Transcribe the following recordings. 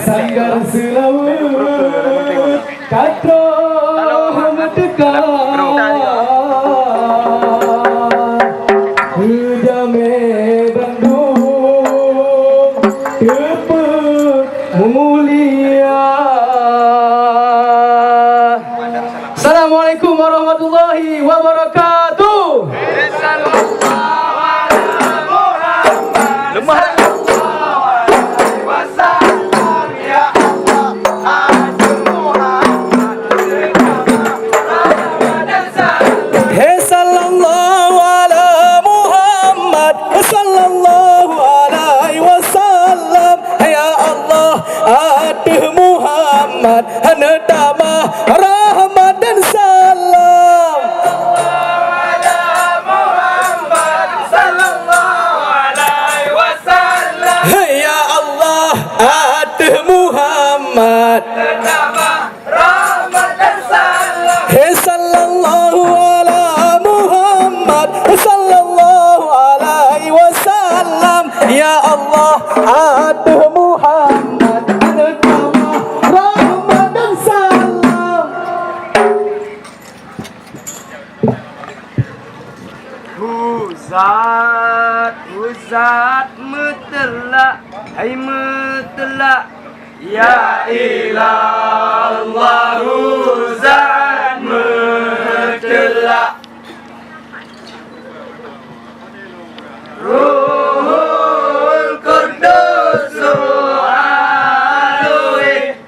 Sanggar selawu katro medeka Hujame Bandung tepe mulia. Assalamualaikum warahmatullahi wabarakatuh. Lemah. Muhammad hanatama rahmat dan salam. Muhammad sallallahu alaihi wasallam. Ya Allah aduh Muhammad hanatama rahmat dan salam. Hey sallallahu ala Muhammad sallallahu alaihi wasallam. Ya Allah aduh Muhammad Huzat mutla hai mutla ya ilallah huzat mutla Ruhul Qudus alui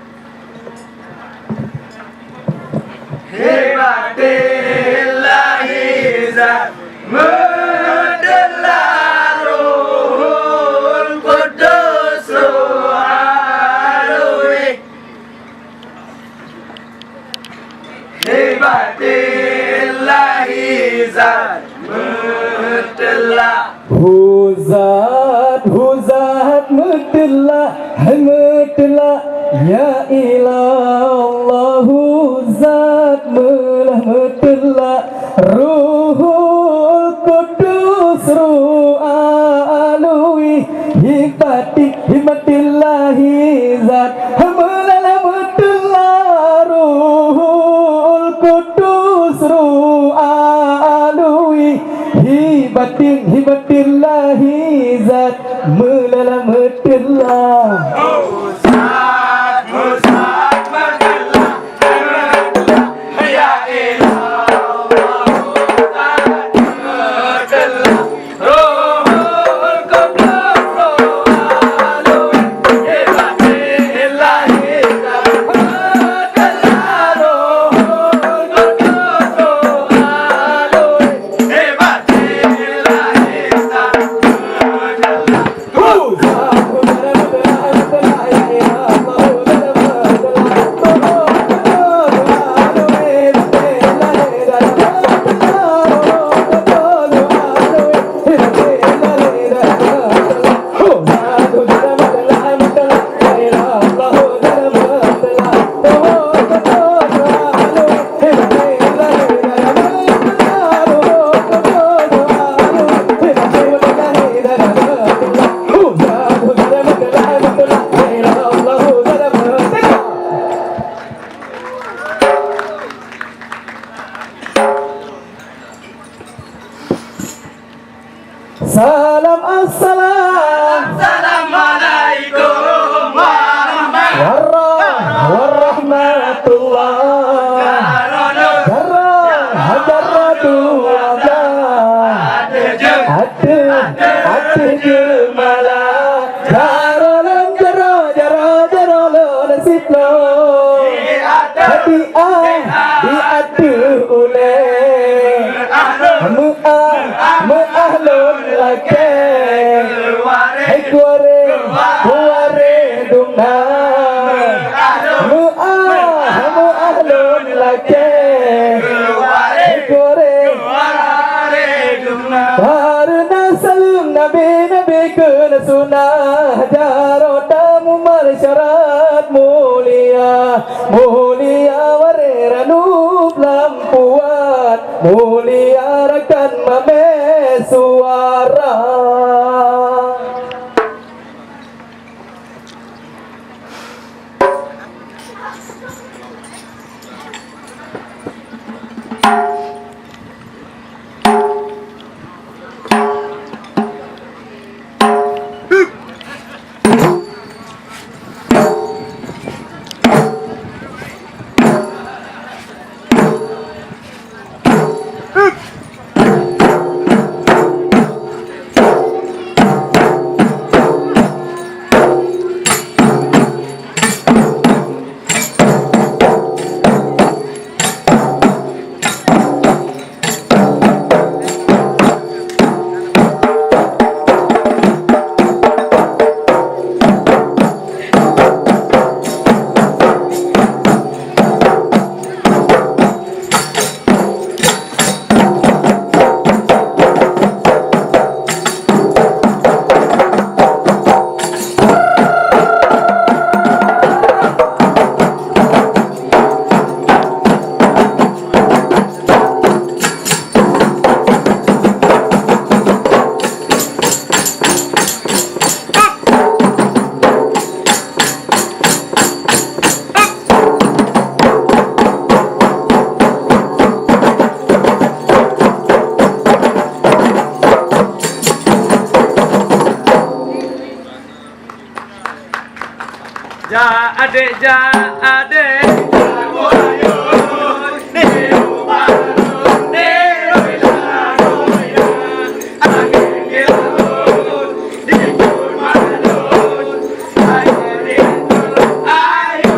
hebatillahi zat Huzat mutla hai mutla ya ilallah huzat mutla Ruhul Qudus alui himatillahi zat hamlala mutla Ruhul Qudus alui himatillahi zat mulala mutillah. Salam assalamualaikum Sunnah jarotamu marsyarat mulia mulia wareranub lampuan mulia rekan mame suara Ja ade jago ayo di rumah di lagu ya angin di laut di rumah ayo di ayo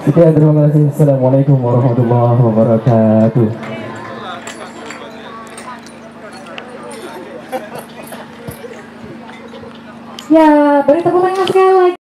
Sekian, terima kasih. Assalamualaikum warahmatullahi wabarakatuh. Ya, beri tepuk tangan sekali lagi.